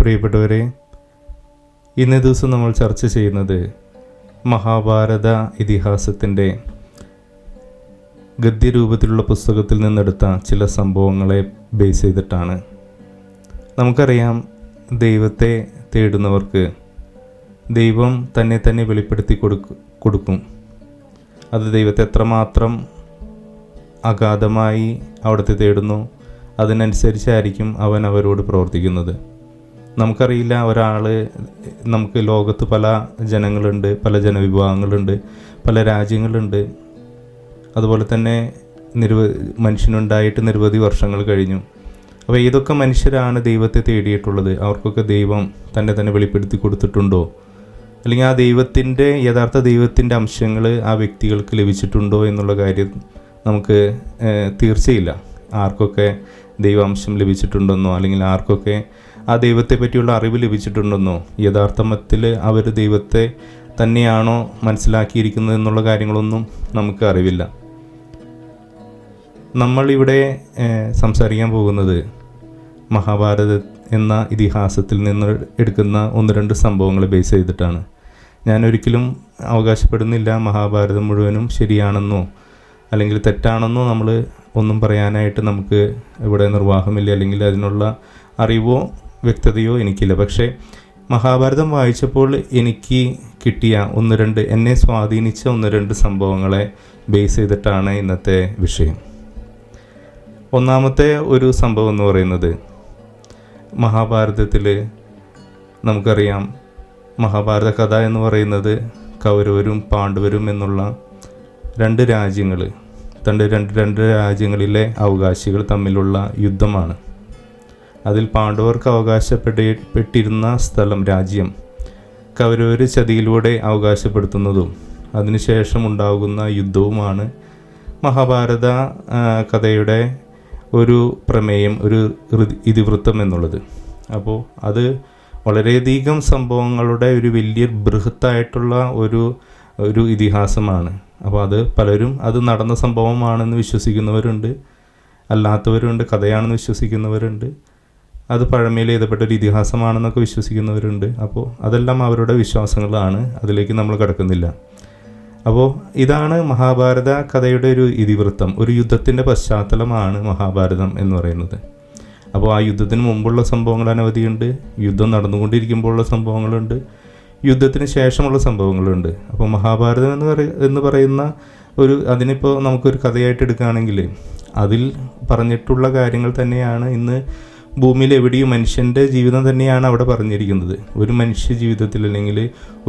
പ്രിയപ്പെട്ടവരെ, ഇന്നേ ദിവസം നമ്മൾ ചർച്ച ചെയ്യുന്നത് മഹാഭാരത ഇതിഹാസത്തിൻ്റെ ഗദ്യരൂപത്തിലുള്ള പുസ്തകത്തിൽ നിന്നെടുത്ത ചില സംഭവങ്ങളെ ബേസ് ചെയ്തിട്ടാണ്. നമുക്കറിയാം, ദൈവത്തെ തേടുന്നവർക്ക് ദൈവം തന്നെ വെളിപ്പെടുത്തി കൊടുക്കും. അത് ദൈവത്തെ എത്രമാത്രം അഗാധമായി അവിടുത്തെ തേടുന്നു, അതിനനുസരിച്ചായിരിക്കും അവൻ അവരോട് പ്രവർത്തിക്കുന്നത്. നമുക്കറിയില്ല, നമുക്ക് ലോകത്ത് പല ജനങ്ങളുണ്ട്, പല ജനവിഭാഗങ്ങളുണ്ട്, പല രാജ്യങ്ങളുണ്ട്. അതുപോലെ തന്നെ മനുഷ്യനുണ്ടായിട്ട് നിരവധി വർഷങ്ങൾ കഴിഞ്ഞു. അപ്പോൾ ഏതൊക്കെ മനുഷ്യരാണ് ദൈവത്തെ തേടിയിട്ടുള്ളത്? അവർക്കൊക്കെ ദൈവം തന്നെ വെളിപ്പെടുത്തി കൊടുത്തിട്ടുണ്ടോ? അല്ലെങ്കിൽ ആ യഥാർത്ഥ ദൈവത്തിൻ്റെ അംശങ്ങൾ ആ വ്യക്തികൾക്ക് ലഭിച്ചിട്ടുണ്ടോ എന്നുള്ള കാര്യം നമുക്ക് തീർച്ചയില്ല. ആർക്കൊക്കെ ദൈവാംശം ലഭിച്ചിട്ടുണ്ടെന്നോ, അല്ലെങ്കിൽ ആർക്കൊക്കെ ആ ദൈവത്തെ പറ്റിയുള്ള അറിവ് ലഭിച്ചിട്ടുണ്ടെന്നോ, യഥാർത്ഥത്തിൽ അവർ ദൈവത്തെ തന്നെയാണോ മനസ്സിലാക്കിയിരിക്കുന്നത് എന്നുള്ള കാര്യങ്ങളൊന്നും നമുക്ക് അറിവില്ല. നമ്മളിവിടെ സംസാരിക്കാൻ പോകുന്നത് മഹാഭാരത എന്ന ഇതിഹാസത്തിൽ നിന്ന് എടുക്കുന്ന 1-2 സംഭവങ്ങൾ ബേസ് ചെയ്തിട്ടാണ്. ഞാനൊരിക്കലും അവകാശപ്പെടുന്നില്ല മഹാഭാരതം മുഴുവനും ശരിയാണെന്നോ അല്ലെങ്കിൽ തെറ്റാണെന്നോ നമ്മൾ ഒന്നും പറയാനായിട്ട് നമുക്ക് ഇവിടെ നിർവാഹമില്ല, അല്ലെങ്കിൽ അതിനുള്ള അറിവോ വ്യക്തതയോ എനിക്കില്ല. പക്ഷേ മഹാഭാരതം വായിച്ചപ്പോൾ എനിക്ക് കിട്ടിയ 1-2 എന്നെ സ്വാധീനിച്ച 1-2 സംഭവങ്ങളെ ബേസ് ചെയ്തിട്ടാണ് ഇന്നത്തെ വിഷയം. ഒന്നാമത്തെ ഒരു സംഭവം എന്ന് പറയുന്നത്, മഹാഭാരതത്തിൽ നമുക്കറിയാം, മഹാഭാരത കഥ എന്ന് പറയുന്നത് കൗരവരും പാണ്ഡവരും എന്നുള്ള 2 രാജ്യങ്ങൾ, രണ്ട് രാജ്യങ്ങളിലെ അവകാശികൾ തമ്മിലുള്ള യുദ്ധമാണ്. അതിൽ പാണ്ഡവർക്ക് അവകാശപ്പെട്ടിരുന്ന രാജ്യം കൗരവർ ചതിയിലൂടെ അവകാശപ്പെടുത്തുന്നതും അതിനുശേഷം ഉണ്ടാകുന്ന യുദ്ധവുമാണ് മഹാഭാരത കഥയുടെ ഒരു പ്രമേയം, ഒരു ഇതിവൃത്തം എന്നുള്ളത്. അപ്പോൾ അത് വളരെയധികം സംഭവങ്ങളുടെ ഒരു വലിയ ബൃഹത്തായിട്ടുള്ള ഒരു ഇതിഹാസമാണ്. അപ്പോൾ പലരും അത് നടന്ന സംഭവമാണെന്ന് വിശ്വസിക്കുന്നവരുണ്ട്, അല്ലാത്തവരുണ്ട്, കഥയാണെന്ന് വിശ്വസിക്കുന്നവരുണ്ട്, അത് പഴമയിൽ എഴുതപ്പെട്ട ഒരു ഇതിഹാസമാണെന്നൊക്കെ വിശ്വസിക്കുന്നവരുണ്ട്. അപ്പോൾ അതെല്ലാം അവരുടെ വിശ്വാസങ്ങളാണ്, അതിലേക്ക് നമ്മൾ കടക്കുന്നില്ല. അപ്പോൾ ഇതാണ് മഹാഭാരത കഥയുടെ ഒരു ഇതിവൃത്തം. ഒരു യുദ്ധത്തിൻ്റെ പശ്ചാത്തലമാണ് മഹാഭാരതം എന്ന് പറയുന്നത്. അപ്പോൾ ആ യുദ്ധത്തിന് മുമ്പുള്ള സംഭവങ്ങൾ അനവധിയുണ്ട്, യുദ്ധം നടന്നുകൊണ്ടിരിക്കുമ്പോഴുള്ള സംഭവങ്ങളുണ്ട്, യുദ്ധത്തിന് ശേഷമുള്ള സംഭവങ്ങളുണ്ട്. അപ്പോൾ മഹാഭാരതം എന്ന് പറയുന്ന അതിനിപ്പോൾ നമുക്കൊരു കഥയായിട്ട് എടുക്കുകയാണെങ്കിൽ അതിൽ പറഞ്ഞിട്ടുള്ള കാര്യങ്ങൾ തന്നെയാണ് ഇന്ന് ഭൂമിയിൽ എവിടെയും മനുഷ്യൻ്റെ ജീവിതം തന്നെയാണ് അവിടെ പറഞ്ഞിരിക്കുന്നത്. ഒരു മനുഷ്യ ജീവിതത്തിൽ, അല്ലെങ്കിൽ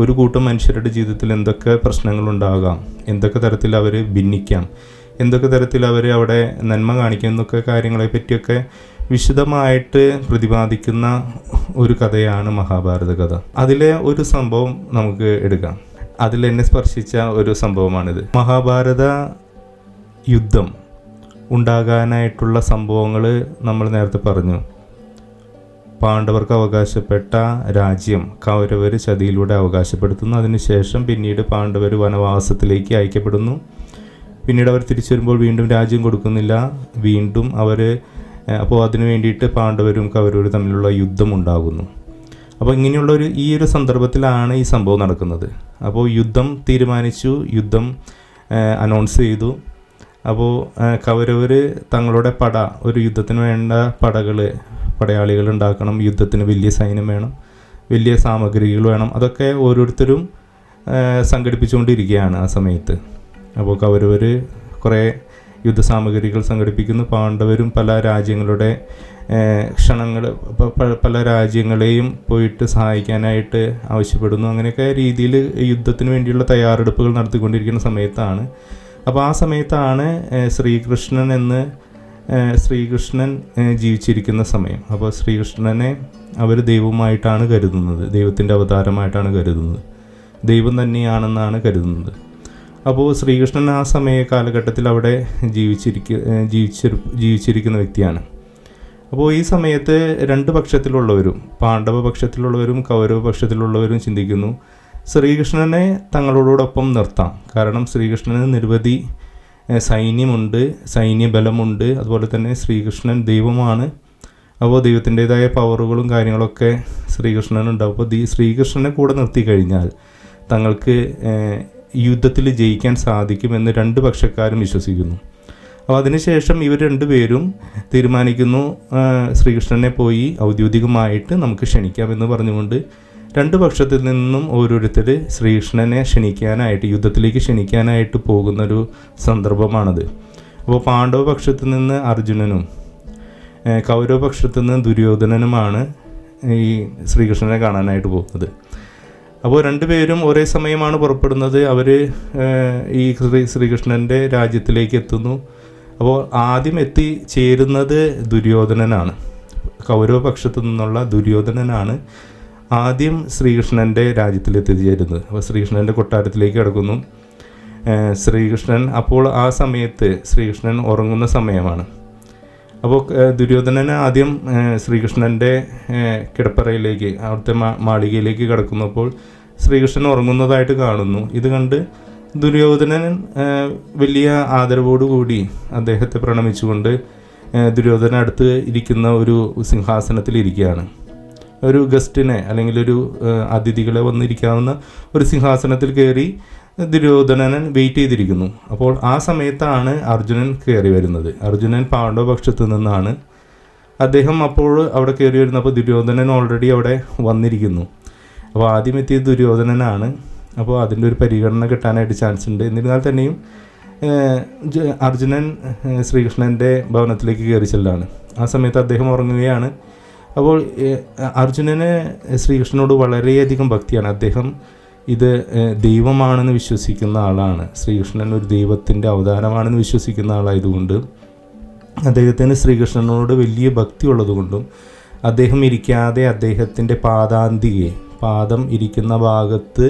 ഒരു കൂട്ടം മനുഷ്യരുടെ ജീവിതത്തിൽ എന്തൊക്കെ പ്രശ്നങ്ങളുണ്ടാകാം, എന്തൊക്കെ തരത്തിൽ അവർ ഭിന്നിക്കാം, എന്തൊക്കെ തരത്തിൽ അവർ അവിടെ നന്മ കാണിക്കാം എന്നൊക്കെ കാര്യങ്ങളെ പറ്റിയൊക്കെ വിശദമായിട്ട് പ്രതിപാദിക്കുന്ന ഒരു കഥയാണ് മഹാഭാരത കഥ. അതിലെ ഒരു സംഭവം നമുക്ക് എടുക്കാം. അതിൽ എന്നെ സ്പർശിച്ച ഒരു സംഭവമാണിത്. മഹാഭാരത യുദ്ധം ഉണ്ടാകാനായിട്ടുള്ള സംഭവങ്ങൾ നമ്മൾ നേരത്തെ പറഞ്ഞു. പാണ്ഡവർക്ക് അവകാശപ്പെട്ട രാജ്യം കൗരവർ ചതിയിലൂടെ അവകാശപ്പെടുത്തുന്നു. അതിനുശേഷം പിന്നീട് പാണ്ഡവർ വനവാസത്തിലേക്ക് അയക്കപ്പെടുന്നു. പിന്നീട് അവർ തിരിച്ചു വരുമ്പോൾ വീണ്ടും രാജ്യം കൊടുക്കുന്നില്ല, വീണ്ടും അപ്പോൾ അതിനു വേണ്ടിയിട്ട് പാണ്ഡവരും കൗരവരും തമ്മിലുള്ള യുദ്ധം ഉണ്ടാകുന്നു. അപ്പോൾ ഇങ്ങനെയുള്ള ഈ ഒരു സന്ദർഭത്തിലാണ് ഈ സംഭവം നടക്കുന്നത്. അപ്പോൾ യുദ്ധം തീരുമാനിച്ചു, യുദ്ധം അനൗൺസ് ചെയ്തു. അപ്പോൾ കൗരവർ തങ്ങളുടെ ഒരു യുദ്ധത്തിന് വേണ്ട പടയാളികൾ ഉണ്ടാക്കണം, യുദ്ധത്തിന് വലിയ സൈന്യം വേണം, വലിയ സാമഗ്രികൾ വേണം, അതൊക്കെ ഓരോരുത്തരും സംഘടിപ്പിച്ചുകൊണ്ടിരിക്കുകയാണ് ആ സമയത്ത്. അപ്പോൾ കൗരവർ കുറേ യുദ്ധസാമഗ്രികൾ സംഘടിപ്പിക്കുന്നു. പാണ്ഡവരും പല രാജ്യങ്ങളുടെ പല രാജ്യങ്ങളെയും പോയിട്ട് സഹായിക്കാനായിട്ട് ആവശ്യപ്പെടുന്നു. അങ്ങനെയൊക്കെ രീതിയിൽ യുദ്ധത്തിന് വേണ്ടിയുള്ള തയ്യാറെടുപ്പുകൾ നടത്തിക്കൊണ്ടിരിക്കുന്ന സമയത്താണ്. അപ്പോൾ ആ സമയത്താണ് ശ്രീകൃഷ്ണൻ ജീവിച്ചിരിക്കുന്ന സമയം. അപ്പോൾ ശ്രീകൃഷ്ണനെ അവർ ദൈവമായിട്ടാണ് കരുതുന്നത്, ദൈവത്തിൻ്റെ അവതാരമായിട്ടാണ് കരുതുന്നത്, ദൈവം തന്നെയാണെന്നാണ് കരുതുന്നത്. അപ്പോൾ ശ്രീകൃഷ്ണൻ ആ കാലഘട്ടത്തിൽ അവിടെ ജീവിച്ചിരിക്കുന്ന വ്യക്തിയാണ്. അപ്പോൾ ഈ സമയത്ത് 2 പക്ഷത്തിലുള്ളവരും, പാണ്ഡവ പക്ഷത്തിലുള്ളവരും കൗരവ പക്ഷത്തിലുള്ളവരും ചിന്തിക്കുന്നു, ശ്രീകൃഷ്ണനെ തങ്ങളോടൊപ്പം നിർത്താം. കാരണം ശ്രീകൃഷ്ണന് നിരവധി സൈന്യമുണ്ട്, സൈന്യബലമുണ്ട്, അതുപോലെ തന്നെ ശ്രീകൃഷ്ണൻ ദൈവമാണ്. അപ്പോൾ ദൈവത്തിൻ്റെതായ പവറുകളും കാര്യങ്ങളൊക്കെ ശ്രീകൃഷ്ണനുണ്ടാവും. അപ്പോൾ ശ്രീകൃഷ്ണനെ കൂടെ നിർത്തി കഴിഞ്ഞാൽ തങ്ങൾക്ക് യുദ്ധത്തിൽ ജയിക്കാൻ സാധിക്കുമെന്ന് രണ്ട് പക്ഷക്കാരും വിശ്വസിക്കുന്നു. അപ്പോൾ അതിനുശേഷം ഇവർ രണ്ടുപേരും തീരുമാനിക്കുന്നു ശ്രീകൃഷ്ണനെ പോയി ഔദ്യോഗികമായിട്ട് നമുക്ക് ക്ഷണിക്കാമെന്ന് പറഞ്ഞുകൊണ്ട് രണ്ട് പക്ഷത്തിൽ നിന്നും ഓരോരുത്തർ ശ്രീകൃഷ്ണനെ ക്ഷണിക്കാനായിട്ട്, യുദ്ധത്തിലേക്ക് ക്ഷണിക്കാനായിട്ട് പോകുന്നൊരു സന്ദർഭമാണത്. അപ്പോൾ പാണ്ഡവ പക്ഷത്തു നിന്ന് അർജുനനും കൗരവ പക്ഷത്തു നിന്ന് ദുര്യോധനനുമാണ് ഈ ശ്രീകൃഷ്ണനെ കാണാനായിട്ട് പോകുന്നത്. അപ്പോൾ രണ്ടുപേരും ഒരേ സമയമാണ് പുറപ്പെടുന്നത്. അവർ ഈ ശ്രീകൃഷ്ണൻ്റെ രാജ്യത്തിലേക്ക് എത്തുന്നു. അപ്പോൾ ആദ്യം എത്തിച്ചേരുന്നത് ദുര്യോധനനാണ്. കൗരവ പക്ഷത്തു നിന്നുള്ള ദുര്യോധനനാണ് ആദ്യം ശ്രീകൃഷ്ണൻ്റെ രാജ്യത്തിൽ എത്തിച്ചേരുന്നത്. അപ്പോൾ ശ്രീകൃഷ്ണൻ്റെ കൊട്ടാരത്തിലേക്ക് കിടക്കുന്നു ശ്രീകൃഷ്ണൻ. അപ്പോൾ ആ സമയത്ത് ശ്രീകൃഷ്ണൻ ഉറങ്ങുന്ന സമയമാണ്. അപ്പോൾ ദുര്യോധനൻ ആദ്യം ശ്രീകൃഷ്ണൻ്റെ കിടപ്പറയിലേക്ക്, അവിടുത്തെ മാളികയിലേക്ക് കിടക്കുന്നപ്പോൾ ശ്രീകൃഷ്ണൻ ഉറങ്ങുന്നതായിട്ട് കാണുന്നു. ഇത് കണ്ട് ദുര്യോധനൻ വലിയ ആദരവോടുകൂടി അദ്ദേഹത്തെ പ്രണമിച്ചുകൊണ്ട് ദുര്യോധനൻ അടുത്ത് ഇരിക്കുന്ന ഒരു സിംഹാസനത്തിൽ ഇരിക്കുകയാണ്. ഒരു ഗസ്റ്റിനെ അല്ലെങ്കിൽ ഒരു അതിഥികളെ വന്നിരിക്കാവുന്ന ഒരു സിംഹാസനത്തിൽ കയറി ദുര്യോധനൻ വെയിറ്റ് ചെയ്തിരിക്കുന്നു. അപ്പോൾ ആ സമയത്താണ് അർജുനൻ കയറി വരുന്നത്. അർജുനൻ പാണ്ഡവ പക്ഷത്തു നിന്നാണ്. അദ്ദേഹം അപ്പോൾ അവിടെ കയറി വരുന്നപ്പോൾ ദുര്യോധനൻ ഓൾറെഡി അവിടെ വന്നിരിക്കുന്നു. അപ്പോൾ ആദ്യം എത്തിയത് ദുര്യോധനനാണ്. അപ്പോൾ അതിൻ്റെ ഒരു പരിഗണന കിട്ടാനായിട്ട് ചാൻസ് ഉണ്ട്. എന്നിരുന്നാൽ തന്നെയും അർജുനൻ ശ്രീകൃഷ്ണൻ്റെ ഭവനത്തിലേക്ക് കയറി ചെല്ലാണ്. ആ സമയത്ത് അദ്ദേഹം ഉറങ്ങുകയാണ്. അപ്പോൾ അർജുനന് ശ്രീകൃഷ്ണനോട് വളരെയധികം ഭക്തിയാണ്. അദ്ദേഹം ഇത് ദൈവമാണെന്ന് വിശ്വസിക്കുന്ന ആളാണ്. ശ്രീകൃഷ്ണൻ ഒരു ദൈവത്തിൻ്റെ അവതാരമാണെന്ന് വിശ്വസിക്കുന്ന ആളായതുകൊണ്ട് അദ്ദേഹത്തിന് ശ്രീകൃഷ്ണനോട് വലിയ ഭക്തി ഉള്ളതുകൊണ്ടും അദ്ദേഹം ഇരിക്കാതെ അദ്ദേഹത്തിൻ്റെ പാദം ഇരിക്കുന്ന ഭാഗത്ത്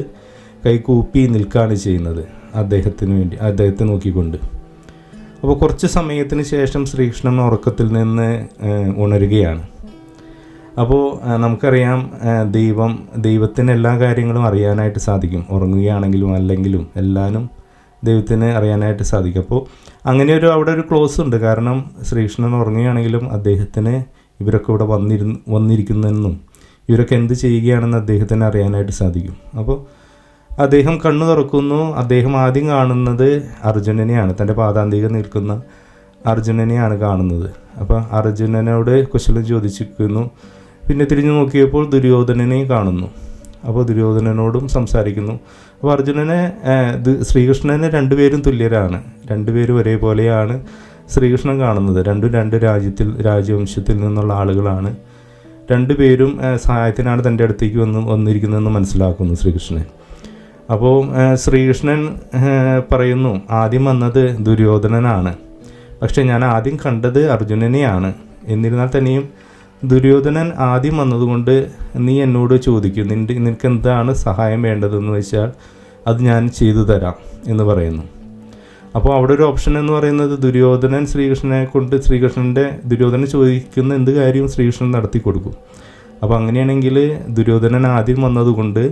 കൈകൂപ്പി നിൽക്കുകയാണ് ചെയ്യുന്നത് അദ്ദേഹത്തിന് വേണ്ടി, അദ്ദേഹത്തെ നോക്കിക്കൊണ്ട്. അപ്പോൾ കുറച്ച് സമയത്തിന് ശേഷം ശ്രീകൃഷ്ണൻ ഉറക്കത്തിൽ നിന്ന് ഉണരുകയാണ്. അപ്പോൾ നമുക്കറിയാം ദൈവത്തിന് എല്ലാ കാര്യങ്ങളും അറിയാനായിട്ട് സാധിക്കും. ഉറങ്ങുകയാണെങ്കിലും അല്ലെങ്കിലും എല്ലാനും ദൈവത്തിന് അറിയാനായിട്ട് സാധിക്കും. അപ്പോൾ അങ്ങനെ അവിടെ ഒരു ക്ലോസ് ഉണ്ട്. കാരണം ശ്രീകൃഷ്ണൻ ഉറങ്ങുകയാണെങ്കിലും അദ്ദേഹത്തിന് ഇവരൊക്കെ ഇവിടെ വന്നിരിക്കുന്നെന്നും ഇവരൊക്കെ എന്ത് ചെയ്യുകയാണെന്ന് അദ്ദേഹത്തിന് അറിയാനായിട്ട് സാധിക്കും. അപ്പോൾ അദ്ദേഹം കണ്ണു തുറക്കുന്നു. അദ്ദേഹം ആദ്യം കാണുന്നത് അർജുനനെയാണ്. തൻ്റെ പാദാന്തിക നിൽക്കുന്ന അർജുനനെയാണ് കാണുന്നത്. അപ്പോൾ അർജുനനോട് കുശലം ചോദിച്ചിരിക്കുന്നു. പിന്നെ തിരിഞ്ഞു നോക്കിയപ്പോൾ ദുര്യോധനനെ കാണുന്നു. അപ്പോൾ ദുര്യോധനനോടും സംസാരിക്കുന്നു. അപ്പോൾ അർജുനനെ ശ്രീകൃഷ്ണനെ രണ്ടുപേരും തുല്യരാണ്. രണ്ടുപേരും ഒരേപോലെയാണ് ശ്രീകൃഷ്ണൻ കാണുന്നത്. രണ്ട് രാജവംശത്തിൽ നിന്നുള്ള ആളുകളാണ്. രണ്ടുപേരും സഹായത്തിനാണ് തൻ്റെ അടുത്തേക്ക് വന്നിരിക്കുന്നതെന്ന് മനസ്സിലാക്കുന്നു ശ്രീകൃഷ്ണൻ. അപ്പോൾ ശ്രീകൃഷ്ണൻ പറയുന്നു, ആദ്യം വന്നത് ദുര്യോധനനാണ്, പക്ഷേ ഞാൻ ആദ്യം കണ്ടത് അർജുനനെയാണ്. എന്നിരുന്നാൽ തന്നെയും ദുര്യോധനൻ ആദ്യം വന്നതുകൊണ്ട് നീ എന്നോട് ചോദിക്കും, നിനക്ക് എന്താണ് സഹായം വേണ്ടതെന്ന് വെച്ചാൽ അത് ഞാൻ ചെയ്തു തരാം എന്ന് പറയുന്നു. അപ്പോൾ അവിടെ ഒരു ഓപ്ഷൻ എന്ന് പറയുന്നത് ദുര്യോധനൻ ദുര്യോധനൻ ചോദിക്കുന്ന എന്ത് കാര്യവും ശ്രീകൃഷ്ണൻ നടത്തി കൊടുക്കും. അപ്പോൾ അങ്ങനെയാണെങ്കിൽ ദുര്യോധനൻ ആദ്യം വന്നതുകൊണ്ട്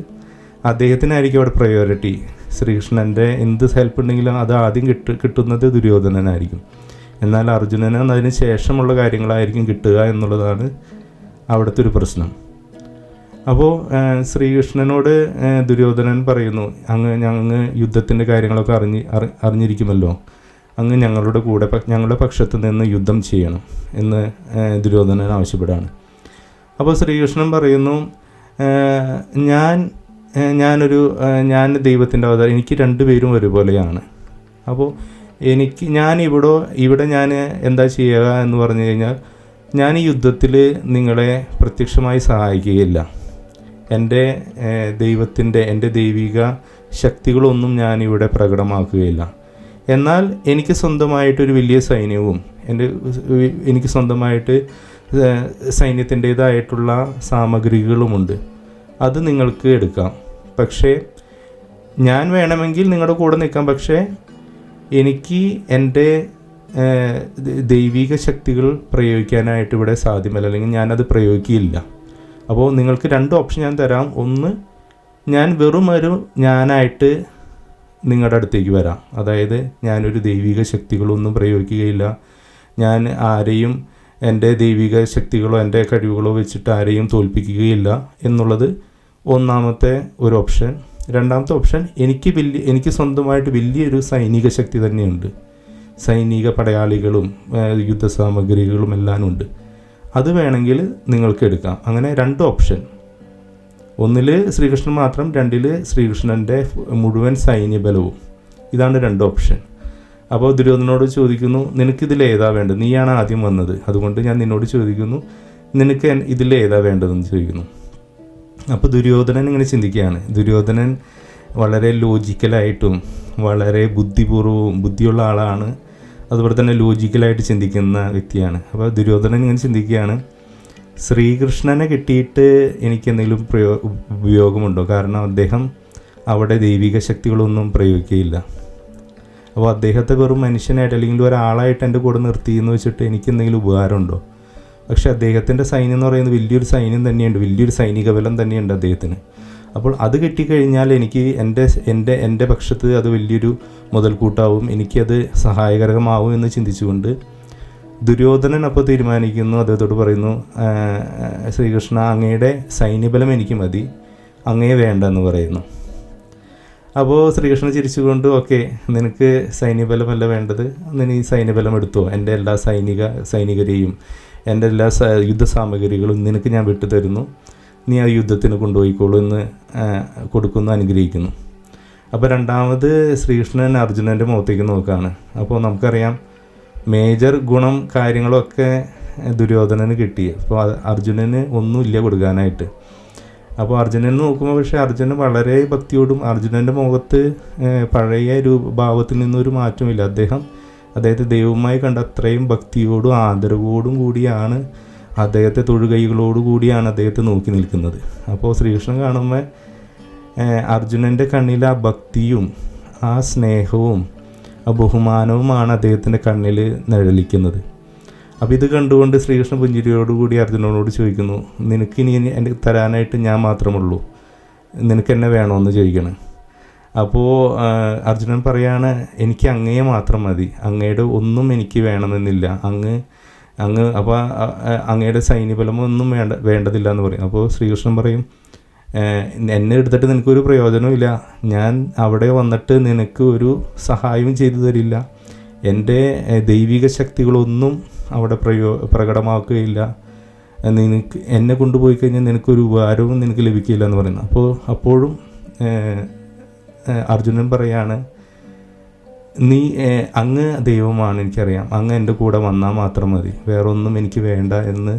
അദ്ദേഹത്തിനായിരിക്കും അവിടെ പ്രയോറിറ്റി. ശ്രീകൃഷ്ണൻ്റെ എന്ത് ഹെൽപ്പ് ഉണ്ടെങ്കിലും അത് ആദ്യം കിട്ടുന്നത് ദുര്യോധനനായിരിക്കും. എന്നാൽ അർജുനന് അതിന് ശേഷമുള്ള കാര്യങ്ങളായിരിക്കും കിട്ടുക എന്നുള്ളതാണ് അവിടുത്തെ ഒരു പ്രശ്നം. അപ്പോൾ ശ്രീകൃഷ്ണനോട് ദുര്യോധനൻ പറയുന്നു, അങ്ങ് യുദ്ധത്തിൻ്റെ കാര്യങ്ങളൊക്കെ അറിഞ്ഞിരിക്കുമല്ലോ, അങ്ങ് ഞങ്ങളുടെ പക്ഷത്ത് നിന്ന് യുദ്ധം ചെയ്യണം എന്ന് ദുര്യോധനൻ ആവശ്യപ്പെടുകയാണ്. അപ്പോൾ ശ്രീകൃഷ്ണൻ പറയുന്നു, ഞാൻ ദൈവത്തിൻ്റെ അവതാരം, എനിക്ക് രണ്ടുപേരും ഒരുപോലെയാണ്. അപ്പോൾ ഇവിടെ ഞാൻ എന്താ ചെയ്യുക എന്ന് പറഞ്ഞു കഴിഞ്ഞാൽ, ഞാൻ ഈ യുദ്ധത്തിൽ നിങ്ങളെ പ്രത്യക്ഷമായി സഹായിക്കുകയില്ല. എൻ്റെ ദൈവിക ശക്തികളൊന്നും ഞാനിവിടെ പ്രകടമാക്കുകയില്ല. എന്നാൽ എനിക്ക് സ്വന്തമായിട്ടൊരു വലിയ സൈന്യവും എനിക്ക് സ്വന്തമായിട്ട് സൈന്യത്തിൻ്റേതായിട്ടുള്ള സാമഗ്രികളുമുണ്ട്. അത് നിങ്ങൾക്ക് എടുക്കാം. പക്ഷേ ഞാൻ വേണമെങ്കിൽ നിങ്ങളുടെ കൂടെ നിൽക്കാം. പക്ഷേ എനിക്ക് എൻ്റെ ദൈവിക ശക്തികൾ പ്രയോഗിക്കാനായിട്ട് ഇവിടെ സാധ്യമല്ല, അല്ലെങ്കിൽ ഞാനത് പ്രയോഗിക്കില്ല. അപ്പോൾ നിങ്ങൾക്ക് രണ്ട് ഓപ്ഷൻ ഞാൻ തരാം. ഒന്ന്, ഞാൻ ഞാനായിട്ട് നിങ്ങളുടെ അടുത്തേക്ക് വരാം. അതായത് ഞാനൊരു ദൈവിക ശക്തികളൊന്നും പ്രയോഗിക്കുകയില്ല. ഞാൻ ആരെയും എൻ്റെ ദൈവിക ശക്തികളോ എൻ്റെ കഴിവുകളോ വെച്ചിട്ട് ആരെയും തോൽപ്പിക്കുകയില്ല എന്നുള്ളത് ഒന്നാമത്തെ ഒരു ഓപ്ഷൻ. രണ്ടാമത്തെ ഓപ്ഷൻ, എനിക്ക് സ്വന്തമായിട്ട് വലിയൊരു സൈനിക ശക്തി തന്നെയുണ്ട്, സൈനിക പടയാളികളും യുദ്ധസാമഗ്രികളും എല്ലാം ഉണ്ട്, അത് വേണമെങ്കിൽ നിങ്ങൾക്ക് എടുക്കാം. അങ്ങനെ 2 ഓപ്ഷൻ. 1 ശ്രീകൃഷ്ണൻ മാത്രം, 2 ശ്രീകൃഷ്ണൻ്റെ മുഴുവൻ സൈന്യബലവും. ഇതാണ് 2 ഓപ്ഷൻ. അപ്പോൾ ദുര്യോധനോട് ചോദിക്കുന്നു, നിനക്കിതിൽ ഏതാ വേണ്ടത്? നീയാണ് ആദ്യം വന്നത്, അതുകൊണ്ട് ഞാൻ നിന്നോട് ചോദിക്കുന്നു, നിനക്ക് ഇതിൽ ഏതാ വേണ്ടതെന്ന് ചോദിക്കുന്നു. അപ്പോൾ ദുര്യോധനൻ ഇങ്ങനെ ചിന്തിക്കുകയാണ്. ദുര്യോധനൻ വളരെ ലോജിക്കലായിട്ടും വളരെ ബുദ്ധിയുള്ള ആളാണ്, അതുപോലെ തന്നെ ലോജിക്കലായിട്ട് ചിന്തിക്കുന്ന വ്യക്തിയാണ്. അപ്പോൾ ദുര്യോധനൻ ഇങ്ങനെ ചിന്തിക്കുകയാണ്, ശ്രീകൃഷ്ണനെ കിട്ടിയിട്ട് എനിക്ക് എന്തെങ്കിലും ഉപയോഗമുണ്ടോ? കാരണം അദ്ദേഹം അവിടെ ദൈവിക ശക്തികളൊന്നും പ്രയോഗിക്കുകയില്ല. അപ്പോൾ അദ്ദേഹത്തെ വെറും മനുഷ്യനായിട്ട് അല്ലെങ്കിൽ ഒരാളായിട്ട് എൻ്റെ കൂടെ നിർത്തി എന്ന് വെച്ചിട്ട് എനിക്ക് എന്തെങ്കിലും ഉപകാരമുണ്ടോ? പക്ഷേ അദ്ദേഹത്തിൻ്റെ സൈന്യം എന്ന് പറയുന്നത് വലിയൊരു സൈന്യം തന്നെയുണ്ട്, വലിയൊരു സൈനിക ബലം തന്നെയുണ്ട് അദ്ദേഹത്തിന്. അപ്പോൾ അത് കിട്ടിക്കഴിഞ്ഞാൽ എനിക്ക് എൻ്റെ പക്ഷത്ത് അത് വലിയൊരു മുതൽക്കൂട്ടാവും, എനിക്കത് സഹായകരമാവും എന്ന് ചിന്തിച്ചുകൊണ്ട് ദുര്യോധനൻ അപ്പോൾ തീരുമാനിക്കുന്നു, അദ്ദേഹത്തോട് പറയുന്നു, ശ്രീകൃഷ്ണ, അങ്ങയുടെ സൈന്യബലം എനിക്ക് മതി, അങ്ങയെ വേണ്ട എന്ന് പറയുന്നു. അപ്പോൾ ശ്രീകൃഷ്ണൻ ചിരിച്ചുകൊണ്ട്, ഓക്കെ, നിനക്ക് സൈന്യബലമല്ല വേണ്ടത്, നീ സൈന്യബലം എടുത്തോ, എൻ്റെ എല്ലാ സൈനികരെയും എൻ്റെ എല്ലാ യുദ്ധസാമഗ്രികളും നിനക്ക് ഞാൻ വിട്ടു തരുന്നു, നീ ആ യുദ്ധത്തിന് കൊണ്ടുപോയിക്കോളൂ എന്ന് കൊടുക്കുന്നു, അനുഗ്രഹിക്കുന്നു. അപ്പോൾ രണ്ടാമത് ശ്രീകൃഷ്ണൻ അർജുനൻ്റെ മുഖത്തേക്ക് നോക്കുകയാണ്. അപ്പോൾ നമുക്കറിയാം മേജർ ഗുണം കാര്യങ്ങളൊക്കെ ദുര്യോധനന് കിട്ടി. അപ്പോൾ അർജുനന് ഒന്നുമില്ല കൊടുക്കാനായിട്ട്. അപ്പോൾ അർജുനൻ നോക്കുമ്പോൾ പക്ഷേ അർജുനൻ വളരെ ഭക്തിയോടും അർജുനൻ്റെ മുഖത്ത് പഴയ ഭാവത്തിൽ നിന്നൊരു മാറ്റമില്ല. അദ്ദേഹത്തെ ദൈവമായി കണ്ട അത്രയും ഭക്തിയോടും ആദരവോടും കൂടിയാണ്, അദ്ദേഹത്തെ തൊഴുകൈകളോടുകൂടിയാണ് അദ്ദേഹത്തെ നോക്കി നിൽക്കുന്നത്. അപ്പോൾ ശ്രീകൃഷ്ണൻ കാണുമ്പോൾ അർജുനൻ്റെ കണ്ണിൽ ആ ഭക്തിയും ആ സ്നേഹവും ആ ബഹുമാനവുമാണ് അദ്ദേഹത്തിൻ്റെ കണ്ണിൽ നിഴലിക്കുന്നത്. അപ്പോൾ ഇത് കണ്ടുകൊണ്ട് ശ്രീകൃഷ്ണ പുഞ്ചിരിയോടുകൂടി അർജുനനോട് ചോദിക്കുന്നു, നിനക്കിനി എനിക്ക് തരാനായിട്ട് ഞാൻ മാത്രമുള്ളൂ, നിനക്കെന്നെ വേണമെന്ന് ചോദിക്കണം. അപ്പോൾ അർജുനൻ പറയാണ്, എനിക്ക് അങ്ങയെ മാത്രം മതി, അങ്ങയുടെ ഒന്നും എനിക്ക് വേണമെന്നില്ല, അങ്ങ് അപ്പോൾ അങ്ങയുടെ സൈന്യബലമൊന്നും വേണ്ടതില്ല എന്ന് പറയും. അപ്പോൾ ശ്രീകൃഷ്ണൻ പറയും, എന്നെ എടുത്തിട്ട് നിനക്കൊരു പ്രയോജനമില്ല, ഞാൻ അവിടെ വന്നിട്ട് നിനക്ക് ഒരു സഹായവും ചെയ്തു തരില്ല, എൻ്റെ ദൈവിക ശക്തികളൊന്നും അവിടെ പ്രകടമാക്കുകയില്ല, നിനക്ക് എന്നെ കൊണ്ടുപോയി കഴിഞ്ഞാൽ നിനക്കൊരു ഉപകാരവും നിനക്ക് ലഭിക്കില്ല എന്ന് പറയുന്നു. അപ്പോഴും അർജുനൻ പറയാണ്, അങ്ങ് ദൈവമാണ്, എനിക്കറിയാം, അങ്ങ് എൻ്റെ കൂടെ വന്നാൽ മാത്രം മതി, വേറൊന്നും എനിക്ക് വേണ്ട എന്ന്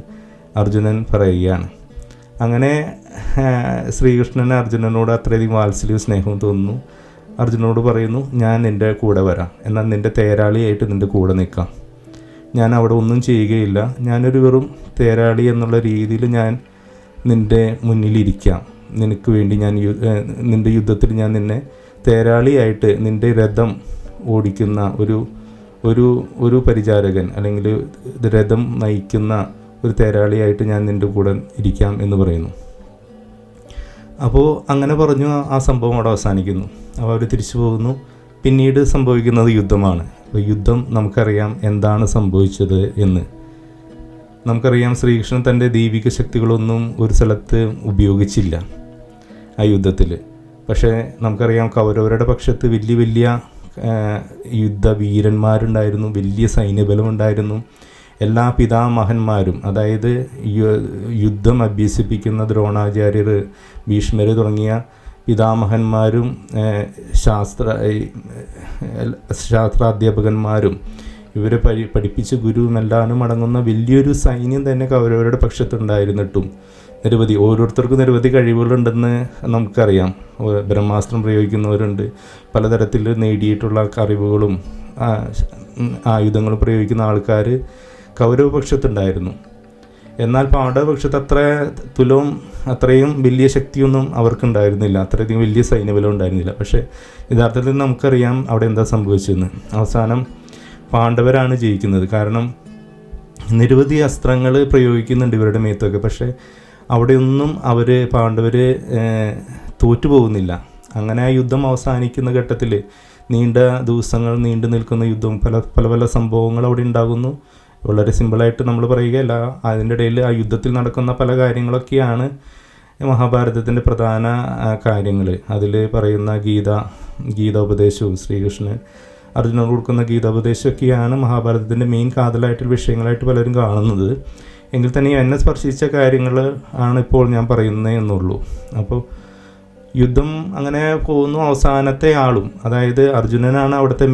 അർജുനൻ പറയുകയാണ്. അങ്ങനെ ശ്രീകൃഷ്ണന് അർജുനനോട് അത്രയധികം വാത്സല്യവും സ്നേഹവും തോന്നുന്നു. അർജുനനോട് പറയുന്നു, ഞാൻ നിൻ്റെ കൂടെ വരാം, എന്നാൽ നിൻ്റെ തേരാളിയായിട്ട് നിൻ്റെ കൂടെ നിൽക്കാം, ഞാൻ അവിടെ ഒന്നും ചെയ്യുകയില്ല, ഞാനൊരു വെറും തേരാളി എന്നുള്ള രീതിയിൽ ഞാൻ നിൻ്റെ മുന്നിലിരിക്കാം, നിനക്ക് വേണ്ടി ഞാൻ നിൻ്റെ യുദ്ധത്തിൽ ഞാൻ നിന്നെ തേരാളിയായിട്ട് നിൻ്റെ രഥം ഓടിക്കുന്ന ഒരു പരിചാരകൻ അല്ലെങ്കിൽ രഥം നയിക്കുന്ന ഒരു തേരാളിയായിട്ട് ഞാൻ നിൻ്റെ കൂടെ ഇരിക്കാം എന്ന് പറയുന്നു. അപ്പോൾ അങ്ങനെ പറഞ്ഞു ആ സംഭവം അവിടെ അവസാനിക്കുന്നു. അപ്പോൾ അവർ തിരിച്ചു പോകുന്നു. പിന്നീട് സംഭവിക്കുന്നത് യുദ്ധമാണ്. അപ്പോൾ യുദ്ധം നമുക്കറിയാം എന്താണ് സംഭവിച്ചത് എന്ന്. നമുക്കറിയാം ശ്രീകൃഷ്ണൻ തൻ്റെ ദൈവിക ശക്തികളൊന്നും ഒരു സ്ഥലത്ത് ഉപയോഗിച്ചില്ല ആ യുദ്ധത്തിൽ. പക്ഷേ നമുക്കറിയാം കൗരവരുടെ പക്ഷത്ത് വലിയ വലിയ യുദ്ധവീരന്മാരുണ്ടായിരുന്നു, വലിയ സൈന്യബലമുണ്ടായിരുന്നു. എല്ലാ പിതാമഹന്മാരും, അതായത് യുദ്ധം അഭ്യസിപ്പിക്കുന്ന ദ്രോണാചാര്യർ, ഭീഷ്മർ തുടങ്ങിയ പിതാമഹന്മാരും ശാസ്ത്രാധ്യാപകന്മാരും ഇവരെ പഠിപ്പിച്ച ഗുരുവുമെല്ലാവരും അടങ്ങുന്ന വലിയൊരു സൈന്യം തന്നെ കൗരവരുടെ പക്ഷത്തുണ്ടായിരുന്നിട്ടും ഓരോരുത്തർക്കും നിരവധി കഴിവുകളുണ്ടെന്ന് നമുക്കറിയാം. ബ്രഹ്മാസ്ത്രം പ്രയോഗിക്കുന്നവരുണ്ട്, പലതരത്തിൽ നേടിയിട്ടുള്ള അറിവുകളും ആയുധങ്ങളും പ്രയോഗിക്കുന്ന ആൾക്കാർ കൗരവപക്ഷത്തുണ്ടായിരുന്നു. എന്നാൽ പാണ്ഡവപക്ഷത്ത് അത്രയും വലിയ ശക്തിയൊന്നും അവർക്കുണ്ടായിരുന്നില്ല, അത്രയധികം വലിയ സൈന്യബലം ഉണ്ടായിരുന്നില്ല. പക്ഷേ യഥാർത്ഥത്തിൽ നമുക്കറിയാം അവിടെ എന്താ സംഭവിച്ചതെന്ന്. അവസാനം പാണ്ഡവരാണ് ജയിക്കുന്നത്. കാരണം നിരവധി അസ്ത്രങ്ങൾ പ്രയോഗിക്കുന്നുണ്ട് ഇവരുടെ മേത്തൊക്കെ, പക്ഷേ അവിടെയൊന്നും പാണ്ഡവർ തോറ്റുപോകുന്നില്ല. അങ്ങനെ ആ യുദ്ധം അവസാനിക്കുന്ന ഘട്ടത്തിൽ നീണ്ട ദിവസങ്ങൾ നീണ്ടു നിൽക്കുന്ന യുദ്ധം, പല പല സംഭവങ്ങൾ അവിടെ ഉണ്ടാകുന്നു. വളരെ സിമ്പിളായിട്ട് നമ്മൾ പറയുകയല്ല, അതിൻ്റെ ഇടയിൽ ആ യുദ്ധത്തിൽ നടക്കുന്ന പല കാര്യങ്ങളൊക്കെയാണ് മഹാഭാരതത്തിൻ്റെ പ്രധാന കാര്യങ്ങൾ. അതിൽ പറയുന്ന ഗീതോപദേശവും ശ്രീകൃഷ്ണൻ അർജുനോട് കൊടുക്കുന്ന ഗീതോപദേശമൊക്കെയാണ് മഹാഭാരതത്തിൻ്റെ മെയിൻ കാതലായിട്ടുള്ള വിഷയങ്ങളായിട്ട് പലരും കാണുന്നത്. എങ്കിൽ തന്നെ എന്നെ സ്പർശിച്ച കാര്യങ്ങൾ ആണ് ഇപ്പോൾ ഞാൻ പറയുന്നത് എന്നുള്ളൂ. അപ്പോൾ യുദ്ധം അങ്ങനെ പോകുന്നു. അവസാനത്തെ ആളും, അതായത് അർജുനനാണ് അവിടുത്തെ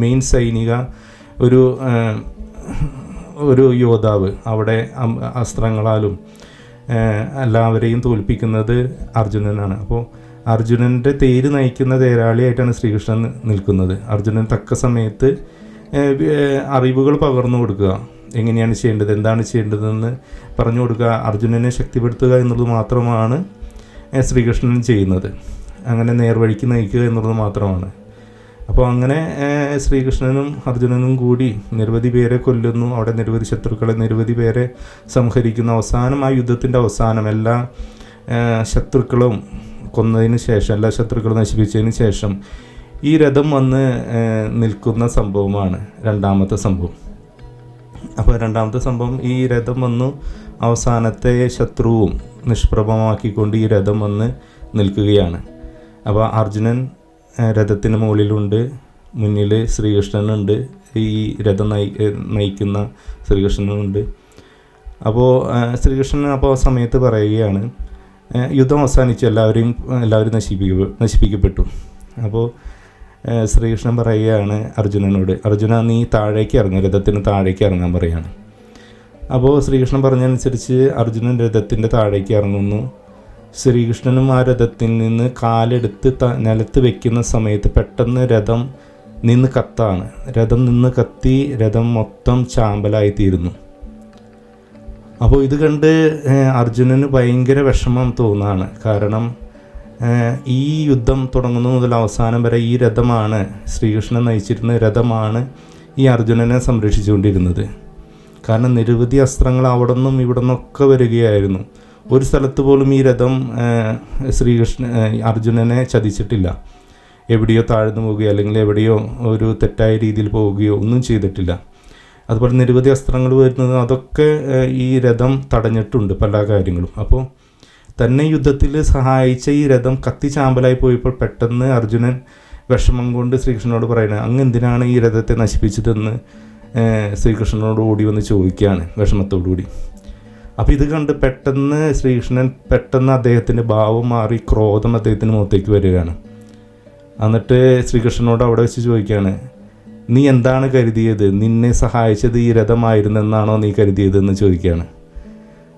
മെയിൻ സൈനിക ഒരു യോദ്ധാവ്. അവിടെ അസ്ത്രങ്ങളാലും എല്ലാവരെയും തോൽപ്പിക്കുന്നത് അർജുനനാണ്. അപ്പോൾ അർജുനൻ്റെ തേര് നയിക്കുന്ന തേരാളിയായിട്ടാണ് ശ്രീകൃഷ്ണൻ നിൽക്കുന്നത്. അർജുനൻ തക്ക സമയത്ത് അറിവുകൾ പകർന്നു കൊടുക്കുക, എങ്ങനെയാണ് ചെയ്യേണ്ടത്, എന്താണ് ചെയ്യേണ്ടതെന്ന് പറഞ്ഞു കൊടുക്കുക, അർജുനനെ ശക്തിപ്പെടുത്തുക എന്നുള്ളത് മാത്രമാണ് ശ്രീകൃഷ്ണൻ ചെയ്യുന്നത്. അങ്ങനെ നേർവഴിക്ക് നയിക്കുക എന്നുള്ളത് മാത്രമാണ്. അപ്പോൾ അങ്ങനെ ശ്രീകൃഷ്ണനും അർജുനനും കൂടി നിരവധി പേരെ കൊല്ലുന്നു. അവിടെ നിരവധി ശത്രുക്കളെ, നിരവധി പേരെ സംഹരിക്കുന്നു. അവസാനം ആ യുദ്ധത്തിൻ്റെ അവസാനം എല്ലാ ശത്രുക്കളും കൊന്നതിന് ശേഷം, എല്ലാ ശത്രുക്കളും നശിപ്പിച്ചതിന് ശേഷം ഈ രഥം വന്ന് നിൽക്കുന്ന സംഭവമാണ് രണ്ടാമത്തെ സംഭവം. അപ്പോൾ രണ്ടാമത്തെ സംഭവം, ഈ രഥം വന്നു അവസാനത്തെ ശത്രുവും നിഷ്പ്രഭമാക്കിക്കൊണ്ട് ഈ രഥം വന്ന് നിൽക്കുകയാണ്. അപ്പോൾ അർജുനൻ രഥത്തിന് മുകളിലുണ്ട്, മുന്നിൽ ശ്രീകൃഷ്ണനുണ്ട്, ഈ രഥം നയിക്കുന്ന ശ്രീകൃഷ്ണനുണ്ട്. അപ്പോൾ ശ്രീകൃഷ്ണൻ അപ്പോൾ ആ സമയത്ത് പറയുകയാണ്, യുദ്ധം അവസാനിച്ചു, എല്ലാവരും നശിപ്പിക്കപ്പെട്ടു. അപ്പോൾ ശ്രീകൃഷ്ണൻ പറയുകയാണ് അർജുനനോട്, അർജുന നീ താഴേക്ക് ഇറങ്ങും, രഥത്തിന് താഴേക്ക് ഇറങ്ങാൻ പറയുകയാണ്. അപ്പോൾ ശ്രീകൃഷ്ണൻ പറഞ്ഞതനുസരിച്ച് അർജുനൻ രഥത്തിൻ്റെ താഴേക്ക് ഇറങ്ങുന്നു. ശ്രീകൃഷ്ണനും ആ രഥത്തിൽ നിന്ന് കാലെടുത്ത് നിലത്ത് വെക്കുന്ന സമയത്ത് പെട്ടെന്ന് രഥം നിന്ന് കത്തി രഥം മൊത്തം ചാമ്പലായിത്തീരുന്നു. അപ്പോൾ ഇത് കണ്ട് അർജുനന് ഭയങ്കര വിഷമം തോന്നുകയാണ്. കാരണം ഈ യുദ്ധം തുടങ്ങുന്നു മുതൽ അവസാനം വരെ ഈ രഥമാണ്, ശ്രീകൃഷ്ണൻ നയിച്ചിരുന്ന രഥമാണ് ഈ അർജുനനെ സംരക്ഷിച്ചുകൊണ്ടിരുന്നത്. കാരണം നിരവധി അസ്ത്രങ്ങൾ അവിടെ നിന്നും ഇവിടെ നിന്നൊക്കെ വരികയായിരുന്നു. ഒരു സ്ഥലത്ത് പോലും ഈ രഥം അർജുനനെ ചതിച്ചിട്ടില്ല. എവിടെയോ താഴ്ന്നു പോവുകയോ അല്ലെങ്കിൽ എവിടെയോ ഒരു തെറ്റായ രീതിയിൽ പോവുകയോ ഒന്നും ചെയ്തിട്ടില്ല. അതുപോലെ നിരവധി അസ്ത്രങ്ങൾ വരുന്നത് അതൊക്കെ ഈ രഥം തടഞ്ഞിട്ടുണ്ട് പല കാര്യങ്ങളും. അപ്പോൾ തന്നെ യുദ്ധത്തിൽ സഹായിച്ച ഈ രഥം കത്തിച്ചാമ്പലായി പോയപ്പോൾ പെട്ടെന്ന് അർജുനൻ വിഷമം കൊണ്ട് ശ്രീകൃഷ്ണനോട് പറയുന്നത്, അങ്ങ് എന്തിനാണ് ഈ രഥത്തെ നശിപ്പിച്ചതെന്ന് ശ്രീകൃഷ്ണനോട് ഓടി വന്ന് ചോദിക്കുകയാണ് വിഷമത്തോടുകൂടി. അപ്പോൾ ഇത് കണ്ട് പെട്ടെന്ന് അദ്ദേഹത്തിൻ്റെ ഭാവം മാറി, ക്രോധം അദ്ദേഹത്തിന് മുഖത്തേക്ക് വരികയാണ്. എന്നിട്ട് ശ്രീകൃഷ്ണനോട് അവിടെ വെച്ച് ചോദിക്കുകയാണ്, നീ എന്താണ് കരുതിയത്, നിന്നെ സഹായിച്ചത് ഈ രഥമായിരുന്നെന്നാണോ നീ കരുതിയതെന്ന് ചോദിക്കുകയാണ്.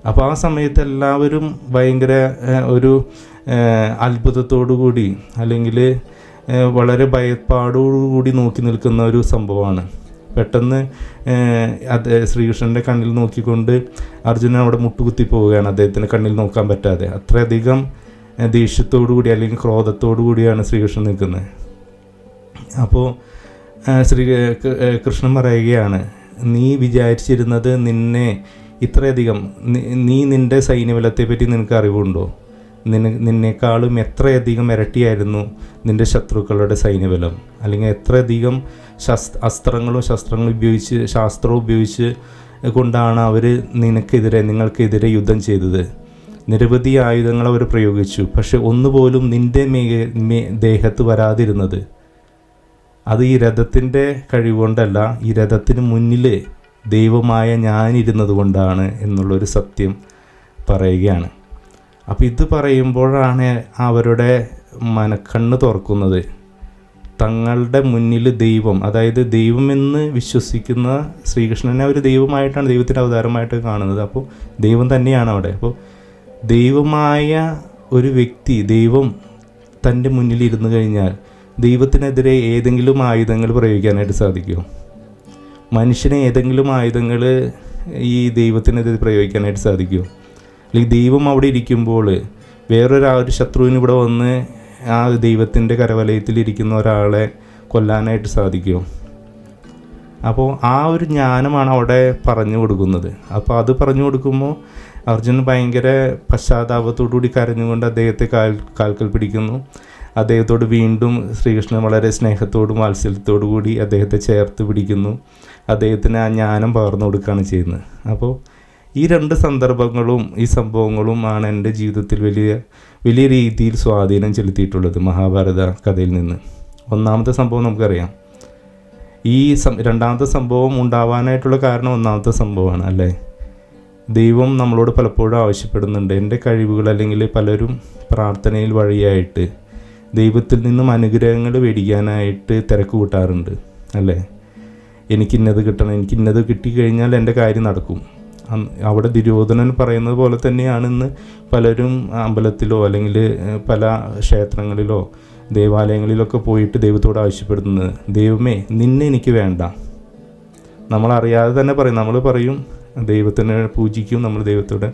അപ്പോൾ ആ സമയത്ത് എല്ലാവരും ഭയങ്കര ഒരു അത്ഭുതത്തോടു കൂടി അല്ലെങ്കിൽ വളരെ ഭയപ്പാടോടുകൂടി നോക്കി നിൽക്കുന്ന ഒരു സംഭവമാണ്. പെട്ടെന്ന് ശ്രീകൃഷ്ണൻ്റെ കണ്ണിൽ നോക്കിക്കൊണ്ട് അർജുനൻ അവിടെ മുട്ടുകുത്തി പോവുകയാണ്, അദ്ദേഹത്തിന് കണ്ണിൽ നോക്കാൻ പറ്റാതെ. അത്രയധികം ദേഷ്യത്തോടു കൂടി അല്ലെങ്കിൽ ക്രോധത്തോടു കൂടിയാണ് ശ്രീകൃഷ്ണൻ നിൽക്കുന്നത്. അപ്പോൾ കൃഷ്ണൻ പറയുകയാണ്, നീ വിചാരിച്ചിരുന്നത് നിന്നെ ഇത്രയധികം നിൻ്റെ സൈന്യബലത്തെപ്പറ്റി നിനക്ക് അറിവുണ്ടോ? നിന്നേക്കാളും എത്രയധികം ഇരട്ടിയായിരുന്നു നിൻ്റെ ശത്രുക്കളുടെ സൈന്യബലം, അല്ലെങ്കിൽ എത്രയധികം ശസ്ത്രങ്ങളും ഉപയോഗിച്ച് കൊണ്ടാണ് അവർ നിങ്ങൾക്കെതിരെ യുദ്ധം ചെയ്തത്. നിരവധി ആയുധങ്ങൾ അവർ പ്രയോഗിച്ചു, പക്ഷെ ഒന്നുപോലും നിൻ്റെ ദേഹത്ത് വരാതിരുന്നത് അത് ഈ രഥത്തിൻ്റെ കഴിവുകൊണ്ടല്ല, ഈ രഥത്തിന് മുന്നിൽ ദൈവമായ ഞാനിരുന്നത് കൊണ്ടാണ് എന്നുള്ളൊരു സത്യം പറയുകയാണ്. അപ്പോൾ ഇത് പറയുമ്പോഴാണ് അവരുടെ മനക്കണ്ണ് തുറക്കുന്നത്. തങ്ങളുടെ മുന്നിൽ ദൈവം, അതായത് ദൈവമെന്ന് വിശ്വസിക്കുന്ന ശ്രീകൃഷ്ണനെ അവർ ദൈവമായിട്ടാണ്, ദൈവത്തിൻ്റെ അവതാരമായിട്ട് കാണുന്നത്. അപ്പോൾ ദൈവം തന്നെയാണ് അവിടെ. അപ്പോൾ ദൈവമായ ഒരു വ്യക്തി, ദൈവം തൻ്റെ മുന്നിൽ ഇരുന്ന് കഴിഞ്ഞാൽ ദൈവത്തിനെതിരെ ഏതെങ്കിലും ആയുധങ്ങൾ പ്രയോഗിക്കാനായിട്ട് സാധിക്കുമോ? മനുഷ്യനെ ഏതെങ്കിലും ആയുധങ്ങൾ ഈ ദൈവത്തിനെതിരെ പ്രയോഗിക്കാനായിട്ട് സാധിക്കുമോ? അല്ലെങ്കിൽ ദൈവം അവിടെ ഇരിക്കുമ്പോൾ വേറൊരു ശത്രുവിന് ഇവിടെ വന്ന് ആ ദൈവത്തിൻ്റെ കരവലയത്തിലിരിക്കുന്ന ഒരാളെ കൊല്ലാനായിട്ട് സാധിക്കുമോ? അപ്പോൾ ആ ഒരു ജ്ഞാനമാണ് അവിടെ പറഞ്ഞു കൊടുക്കുന്നത്. അപ്പോൾ അത് പറഞ്ഞു കൊടുക്കുമ്പോൾ അർജുനൻ ഭയങ്കര പശ്ചാത്താപത്തോടുകൂടി കരഞ്ഞുകൊണ്ട് അദ്ദേഹത്തെ കാൽക്കൽ പിടിക്കുന്നു. അദ്ദേഹത്തോട് വീണ്ടും ശ്രീകൃഷ്ണൻ വളരെ സ്നേഹത്തോടും വാത്സല്യത്തോടു കൂടി അദ്ദേഹത്തെ ചേർത്ത് പിടിക്കുന്നു. അദ്ദേഹത്തിന് ആ ജ്ഞാനം പകർന്നു കൊടുക്കുകയാണ് ചെയ്യുന്നത്. അപ്പോൾ ഈ രണ്ട് സന്ദർഭങ്ങളും ഈ സംഭവങ്ങളും ആണ് എൻ്റെ ജീവിതത്തിൽ വലിയ വലിയ രീതിയിൽ സ്വാധീനം ചെലുത്തിയിട്ടുള്ളത് മഹാഭാരത കഥയിൽ നിന്ന്. ഒന്നാമത്തെ സംഭവം നമുക്കറിയാം. ഈ രണ്ടാമത്തെ സംഭവം ഉണ്ടാവാനായിട്ടുള്ള കാരണം ഒന്നാമത്തെ സംഭവമാണ് അല്ലേ. ദൈവം നമ്മളോട് പലപ്പോഴും ആവശ്യപ്പെടുന്നുണ്ട്. എൻ്റെ കഴിവുകൾ അല്ലെങ്കിൽ പലരും പ്രാർത്ഥനയിൽ വഴിയായിട്ട് ദൈവത്തിൽ നിന്നും അനുഗ്രഹങ്ങൾ മേടിക്കാനായിട്ട് തിരക്ക് കൂട്ടാറുണ്ട് അല്ലേ. എനിക്കിന്നത് കിട്ടണം, എനിക്കിന്നത് കിട്ടിക്കഴിഞ്ഞാൽ എൻ്റെ കാര്യം നടക്കും. അവിടെ ദുര്യോധനൻ പറയുന്നത് പോലെ തന്നെയാണ് ഇന്ന് പലരും അമ്പലത്തിലോ അല്ലെങ്കിൽ പല ക്ഷേത്രങ്ങളിലോ ദേവാലയങ്ങളിലൊക്കെ പോയിട്ട് ദൈവത്തോട് ആവശ്യപ്പെടുന്നത്, ദൈവമേ നിന്നെ എനിക്ക് വേണ്ട. നമ്മളറിയാതെ തന്നെ പറയും, നമ്മൾ പറയും ദൈവത്തിനെ പൂജിക്കും, നമ്മൾ ദൈവത്തോട്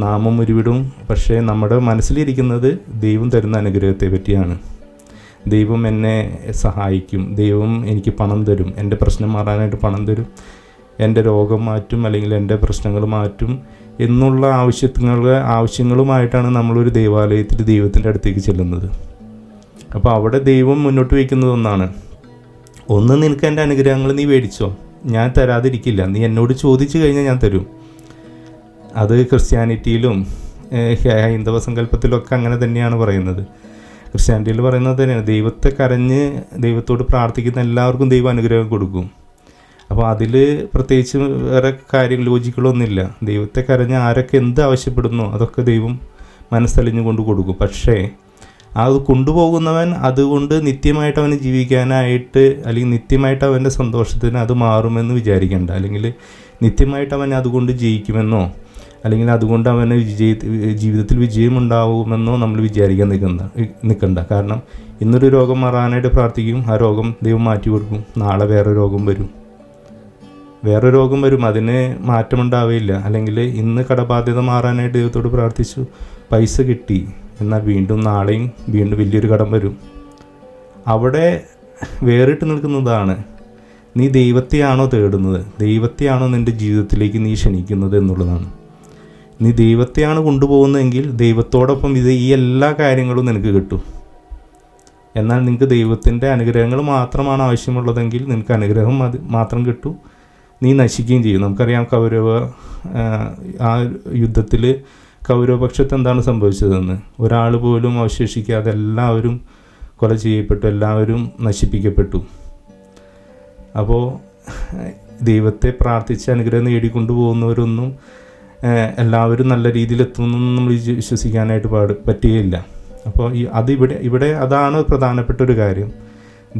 നാമം ഉരുവിടും. പക്ഷേ നമ്മുടെ മനസ്സിലിരിക്കുന്നത് ദൈവം തരുന്ന അനുഗ്രഹത്തെ പറ്റിയാണ്. ദൈവം എന്നെ സഹായിക്കും, ദൈവം എനിക്ക് പണം തരും, എൻ്റെ പ്രശ്നം മാറാനായിട്ട് പണം തരും, എൻ്റെ രോഗം മാറ്റും അല്ലെങ്കിൽ എൻ്റെ പ്രശ്നങ്ങൾ മാറ്റും എന്നുള്ള ആവശ്യങ്ങളുമായിട്ടാണ് നമ്മളൊരു ദേവാലയത്തിൽ ദൈവത്തിൻ്റെ അടുത്തേക്ക് ചെല്ലുന്നത്. അപ്പോൾ അവിടെ ദൈവം മുന്നോട്ട് വയ്ക്കുന്നത് ഒന്നാണ്, ഒന്ന് നിനക്ക് എൻ്റെ അനുഗ്രഹങ്ങൾ നീ മേടിച്ചോ, ഞാൻ തരാതിരിക്കില്ല, നീ എന്നോട് ചോദിച്ചു കഴിഞ്ഞാൽ ഞാൻ തരും. അത് ക്രിസ്ത്യാനിറ്റിയിലും ഹൈന്ദവ സങ്കല്പത്തിലൊക്കെ അങ്ങനെ തന്നെയാണ് പറയുന്നത്. ക്രിസ്ത്യാനിറ്റിയിൽ പറയുന്നത് തന്നെയാണ്, ദൈവത്തെ കരഞ്ഞ് ദൈവത്തോട് പ്രാർത്ഥിക്കുന്ന എല്ലാവർക്കും ദൈവം അനുഗ്രഹം കൊടുക്കും. അപ്പോൾ അതിൽ പ്രത്യേകിച്ച് വേറെ ലോജിക്കുകളൊന്നുമില്ല. ദൈവത്തെ കരഞ്ഞ് ആരൊക്കെ എന്ത് ആവശ്യപ്പെടുന്നോ അതൊക്കെ ദൈവം മനസ്സലിഞ്ഞു കൊണ്ട് കൊടുക്കും. പക്ഷേ അത് കൊണ്ടുപോകുന്നവൻ അതുകൊണ്ട് നിത്യമായിട്ട് അവന് ജീവിക്കാനായിട്ട് അല്ലെങ്കിൽ നിത്യമായിട്ട് അവൻ്റെ സന്തോഷത്തിന് അത് മാറുമെന്ന് വിചാരിക്കേണ്ട, അല്ലെങ്കിൽ നിത്യമായിട്ട് അവൻ അതുകൊണ്ട് ജയിക്കുമെന്നോ അല്ലെങ്കിൽ അതുകൊണ്ട് അവന് ജീവിതത്തിൽ വിജയമുണ്ടാവുമെന്നോ നമ്മൾ വിചാരിക്കാൻ നിൽക്കണ്ട. കാരണം ഇന്നൊരു രോഗം മാറാനായിട്ട് പ്രാർത്ഥിക്കും, ആ രോഗം ദൈവം മാറ്റി കൊടുക്കും. നാളെ വേറെ രോഗം വരും, അതിന് മാറ്റമുണ്ടാവില്ല. അല്ലെങ്കിൽ ഇന്ന് കടബാധ്യത മാറാനായിട്ട് ദൈവത്തോട് പ്രാർത്ഥിച്ചു, പൈസ കിട്ടി, എന്നാൽ നാളെയും വീണ്ടും വലിയൊരു കടം വരും. അവിടെ വേറിട്ട് നിൽക്കുന്നതാണ്, നീ ദൈവത്തെയാണോ തേടുന്നത്, ദൈവത്തെയാണോ നിൻ്റെ ജീവിതത്തിലേക്ക് നീ ക്ഷണിക്കുന്നത് എന്നുള്ളതാണ്. നീ ദൈവത്തെയാണ് കൊണ്ടുപോകുന്നതെങ്കിൽ ദൈവത്തോടൊപ്പം ഈ എല്ലാ കാര്യങ്ങളും നിനക്ക് കിട്ടും. എന്നാൽ നിനക്ക് ദൈവത്തിൻ്റെ അനുഗ്രഹങ്ങൾ മാത്രമാണ് ആവശ്യമുള്ളതെങ്കിൽ നിനക്ക് അനുഗ്രഹം മാത്രം കിട്ടും, നീ നശിക്കുകയും ചെയ്യും. നമുക്കറിയാം ആ യുദ്ധത്തിൽ കൗരവപക്ഷത്ത് എന്താണ് സംഭവിച്ചതെന്ന്. ഒരാൾ പോലും അവശേഷിക്കാതെ എല്ലാവരും കൊല ചെയ്യപ്പെട്ടു, എല്ലാവരും നശിപ്പിക്കപ്പെട്ടു. അപ്പോൾ ദൈവത്തെ പ്രാർത്ഥിച്ച് അനുഗ്രഹം നേടിക്കൊണ്ടു പോകുന്നവരൊന്നും എല്ലാവരും നല്ല രീതിയിൽ എത്തുമെന്നൊന്നും നമ്മൾ വിശ്വസിക്കാനായിട്ട് പറ്റുകയില്ല. അപ്പോൾ ഇവിടെ അതാണ് പ്രധാനപ്പെട്ട ഒരു കാര്യം.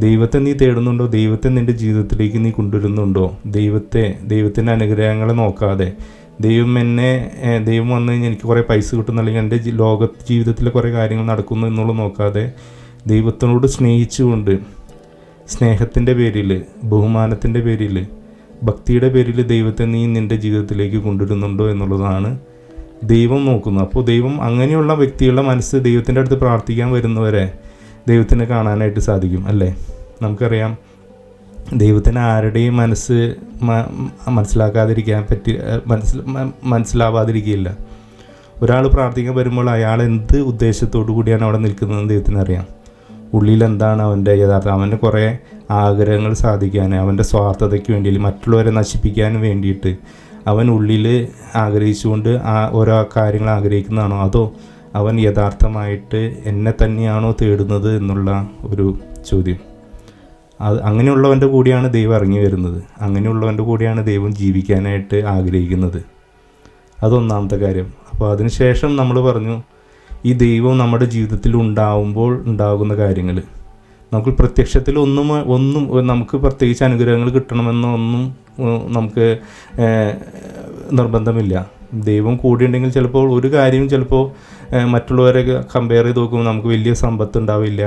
ദൈവത്തെ നീ തേടുന്നുണ്ടോ, ദൈവത്തെ നിൻ്റെ ജീവിതത്തിലേക്ക് നീ കൊണ്ടുവരുന്നുണ്ടോ, ദൈവത്തിൻ്റെ അനുഗ്രഹങ്ങളെ നോക്കാതെ ദൈവം വന്നു കഴിഞ്ഞാൽ എനിക്ക് കുറേ പൈസ കിട്ടുന്നു അല്ലെങ്കിൽ എൻ്റെ ജീവിതത്തിലെ കുറേ കാര്യങ്ങൾ നടക്കുന്നു എന്നുള്ളത് നോക്കാതെ ദൈവത്തിനോട് സ്നേഹിച്ചുകൊണ്ട് സ്നേഹത്തിൻ്റെ പേരിൽ, ബഹുമാനത്തിൻ്റെ പേരിൽ, ഭക്തിയുടെ പേരിൽ ദൈവത്തെ നീ നിൻ്റെ ജീവിതത്തിലേക്ക് കൊണ്ടുവരുന്നുണ്ടോ എന്നുള്ളതാണ് ദൈവം നോക്കുന്നത്. അപ്പോൾ ദൈവം അങ്ങനെയുള്ള വ്യക്തികളുടെ മനസ്സ് ദൈവത്തിൻ്റെ അടുത്ത് പ്രാർത്ഥിക്കാൻ വരുന്നവരെ ദൈവത്തിനെ കാണാനായിട്ട് സാധിക്കും അല്ലേ. നമുക്കറിയാം ദൈവത്തിന് ആരുടെയും മനസ്സ് മനസ്സിലാവാതിരിക്കില്ല. ഒരാൾ പ്രാർത്ഥിക്കാൻ വരുമ്പോൾ അയാൾ എന്ത് ഉദ്ദേശത്തോടു കൂടിയാണ് അവിടെ നിൽക്കുന്നതെന്ന് ദൈവത്തിന് അറിയാം. ഉള്ളിൽ എന്താണ് അവൻ്റെ അവൻ്റെ കുറേ ആഗ്രഹങ്ങൾ സാധിക്കാൻ, അവൻ്റെ സ്വാർത്ഥതയ്ക്ക് വേണ്ടി, മറ്റുള്ളവരെ നശിപ്പിക്കാൻ വേണ്ടിയിട്ട് അവൻ ഉള്ളിൽ ആഗ്രഹിച്ചുകൊണ്ട് ഓരോ കാര്യങ്ങൾ ആഗ്രഹിക്കുന്നതാണോ, അതോ അവൻ യഥാർത്ഥമായിട്ട് എന്നെ തന്നെയാണോ തേടുന്നത് എന്നുള്ള ഒരു ചോദ്യം. അങ്ങനെയുള്ളവൻ്റെ കൂടിയാണ് ദൈവം ഇറങ്ങി വരുന്നത്, അങ്ങനെയുള്ളവൻ്റെ കൂടിയാണ് ദൈവം ജീവിക്കാനായിട്ട് ആഗ്രഹിക്കുന്നത്. അതൊന്നാമത്തെ കാര്യം. അപ്പോൾ അതിനുശേഷം നമ്മൾ പറഞ്ഞു, ഈ ദൈവം നമ്മുടെ ജീവിതത്തിൽ ഉണ്ടാകുന്ന കാര്യങ്ങൾ നമുക്ക് പ്രത്യക്ഷത്തിൽ ഒന്നും നമുക്ക് പ്രത്യേകിച്ച് അനുഗ്രഹങ്ങൾ കിട്ടണമെന്നോ ഒന്നും നമുക്ക് നിർബന്ധമില്ല. ദൈവം കൂടിയുണ്ടെങ്കിൽ ചിലപ്പോൾ ഒരു കാര്യം മറ്റുള്ളവരെ കമ്പയർ ചെയ്ത് നോക്കുമ്പോൾ നമുക്ക് വലിയ സമ്പത്ത് ഉണ്ടാവില്ല,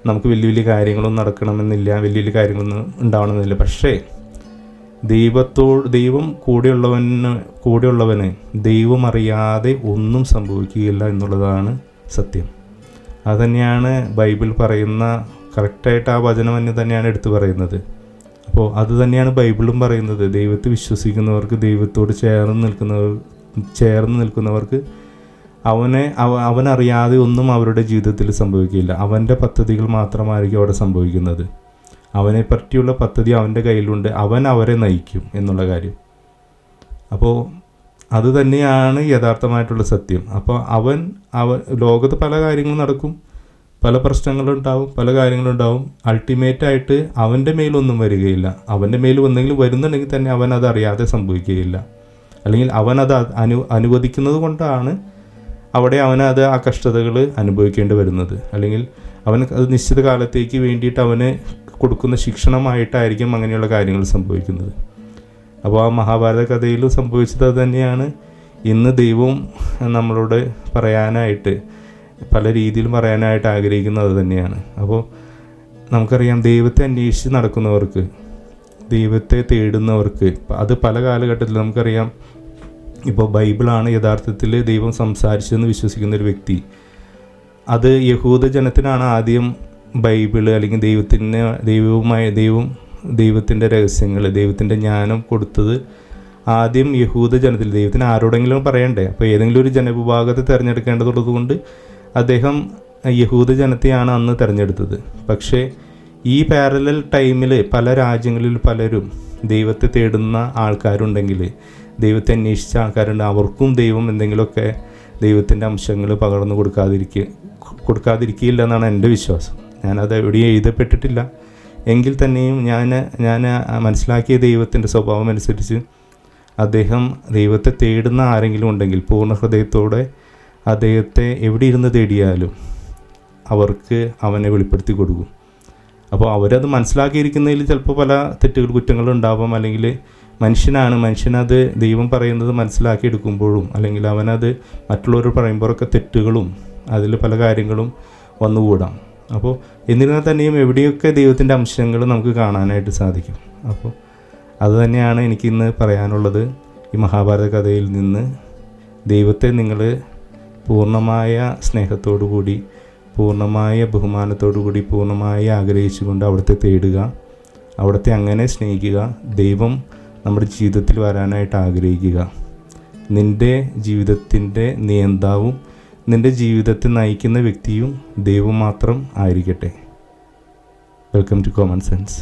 നമുക്ക് വലിയ വലിയ കാര്യങ്ങളൊന്നും നടക്കണമെന്നില്ല, വലിയ വലിയ കാര്യങ്ങളൊന്നും ഉണ്ടാവണമെന്നില്ല. പക്ഷേ ദൈവം കൂടെയുള്ളവന് ദൈവം അറിയാതെ ഒന്നും സംഭവിക്കുകയില്ല എന്നുള്ളതാണ് സത്യം. അതുതന്നെയാണ് ബൈബിൾ പറയുന്ന, കറക്റ്റായിട്ട് ആ വചനം തന്നെ തന്നെയാണ് എടുത്തു പറയുന്നത്. അപ്പോൾ അത് തന്നെയാണ് ബൈബിളും പറയുന്നത്. ദൈവത്തെ വിശ്വസിക്കുന്നവർക്ക്, ദൈവത്തോട് ചേർന്ന് നിൽക്കുന്നവർക്ക് അവനറിയാതെ ഒന്നും അവരുടെ ജീവിതത്തിൽ സംഭവിക്കില്ല. അവൻ്റെ പദ്ധതികൾ മാത്രമായിരിക്കും അവിടെ സംഭവിക്കുന്നത്. അവനെ പറ്റിയുള്ള പദ്ധതി അവൻ്റെ കയ്യിലുണ്ട്, അവൻ അവരെ നയിക്കും എന്നുള്ള കാര്യം. അപ്പോൾ അത് തന്നെയാണ് യഥാർത്ഥമായിട്ടുള്ള സത്യം. അപ്പോൾ അവൻ ലോകത്ത് പല കാര്യങ്ങളും നടക്കും, പല പ്രശ്നങ്ങളുണ്ടാവും, പല കാര്യങ്ങളുണ്ടാവും. അൾട്ടിമേറ്റായിട്ട് അവൻ്റെ മേലൊന്നും വരികയില്ല. അവൻ്റെ മേൽ എന്തെങ്കിലും വരുന്നുണ്ടെങ്കിൽ തന്നെ അവൻ അത് അറിയാതെ സംഭവിക്കുകയില്ല. അല്ലെങ്കിൽ അവനത് അനുവദിക്കുന്നത് കൊണ്ടാണ് അവിടെ അവനത് ആ കഷ്ടതകൾ അനുഭവിക്കേണ്ടി വരുന്നത്. അല്ലെങ്കിൽ അവന് അത് നിശ്ചിത കാലത്തേക്ക് വേണ്ടിയിട്ട് അവന് കൊടുക്കുന്ന ശിക്ഷണമായിട്ടായിരിക്കും അങ്ങനെയുള്ള കാര്യങ്ങൾ സംഭവിക്കുന്നത്. അപ്പോൾ ആ മഹാഭാരത കഥയിൽ സംഭവിച്ചത് അത് തന്നെയാണ്. ഇന്ന് ദൈവം നമ്മളോട് പറയാനായിട്ട് പല രീതിയിലും പറയാനായിട്ട് ആഗ്രഹിക്കുന്നത് അത് തന്നെയാണ്. അപ്പോൾ നമുക്കറിയാം, ദൈവത്തെ അന്വേഷിച്ച് നടക്കുന്നവർക്ക്, ദൈവത്തെ തേടുന്നവർക്ക്, അത് പല കാലഘട്ടത്തിൽ നമുക്കറിയാം. ഇപ്പോൾ ബൈബിളാണ് യഥാർത്ഥത്തിൽ ദൈവം സംസാരിച്ചതെന്ന് വിശ്വസിക്കുന്ന ഒരു വ്യക്തി, അത് യഹൂദ ജനത്തിനാണ് ആദ്യം ബൈബിള് അല്ലെങ്കിൽ ദൈവത്തിൻ്റെ രഹസ്യങ്ങൾ, ദൈവത്തിൻ്റെ ജ്ഞാനം കൊടുത്തത് ആദ്യം യഹൂദ ജനത്തിൽ. ദൈവത്തിന് ആരോടെങ്കിലും പറയണ്ടേ? അപ്പോൾ ഏതെങ്കിലും ഒരു ജനവിഭാഗത്തെ തിരഞ്ഞെടുക്കേണ്ടതുള്ളത് കൊണ്ട് അദ്ദേഹം യഹൂദ ജനത്തെയാണ് അന്ന് തിരഞ്ഞെടുത്തത്. പക്ഷേ ഈ പാരലൽ ടൈമിൽ പല രാജ്യങ്ങളിൽ പലരും ദൈവത്തെ തേടുന്ന ആൾക്കാരുണ്ടെങ്കിൽ, ദൈവത്തെ അന്വേഷിച്ച ആൾക്കാരുണ്ട്, അവർക്കും ദൈവം എന്തെങ്കിലുമൊക്കെ ദൈവത്തിൻ്റെ അംശങ്ങൾ പകർന്നു കൊടുക്കാതിരിക്കില്ല എന്നാണ് എൻ്റെ വിശ്വാസം. ഞാനത് എവിടെയും എഴുതപ്പെട്ടിട്ടില്ല. എങ്കിൽ തന്നെയും ഞാൻ മനസ്സിലാക്കിയ ദൈവത്തിൻ്റെ സ്വഭാവം അനുസരിച്ച് അദ്ദേഹം ദൈവത്തെ തേടുന്ന ആരെങ്കിലും ഉണ്ടെങ്കിൽ പൂർണ്ണ ഹൃദയത്തോടെ അദ്ദേഹത്തെ എവിടെ ഇരുന്ന് തേടിയാലും അവർക്ക് അവനെ വെളിപ്പെടുത്തി കൊടുക്കും. അപ്പോൾ അവരത് മനസ്സിലാക്കിയിരിക്കുന്നതിൽ ചിലപ്പോൾ പല കുറ്റങ്ങളുണ്ടാവാം. അല്ലെങ്കിൽ മനുഷ്യനത് ദൈവം പറയുന്നത് മനസ്സിലാക്കിയെടുക്കുമ്പോഴും, അല്ലെങ്കിൽ അവനത് മറ്റുള്ളവർ പറയുമ്പോഴൊക്കെ തെറ്റുകളും അതിൽ പല കാര്യങ്ങളും വന്നുകൂടാം. അപ്പോൾ എന്നിരുന്നാൽ തന്നെയും എവിടെയൊക്കെ ദൈവത്തിൻ്റെ അംശങ്ങൾ നമുക്ക് കാണാനായിട്ട് സാധിക്കും. അപ്പോൾ അതുതന്നെയാണ് എനിക്കിന്ന് പറയാനുള്ളത്. ഈ മഹാഭാരത കഥയിൽ നിന്ന് ദൈവത്തെ നിങ്ങൾ പൂർണ്ണമായ സ്നേഹത്തോടു കൂടി, പൂർണ്ണമായ ബഹുമാനത്തോടു കൂടി, പൂർണ്ണമായി ആഗ്രഹിച്ചുകൊണ്ട് അവിടുത്തെ തേടുക, അവിടുത്തെ അങ്ങനെ സ്നേഹിക്കുക. ദൈവം നമ്മുടെ ജീവിതത്തിൽ വരാനായിട്ട് ആഗ്രഹിക്കുക. നിൻ്റെ ജീവിതത്തിൻ്റെ നിയന്താവും നിൻ്റെ ജീവിതത്തെ നയിക്കുന്ന വ്യക്തിയും ദൈവം മാത്രം ആയിരിക്കട്ടെ. Welcome to common sense.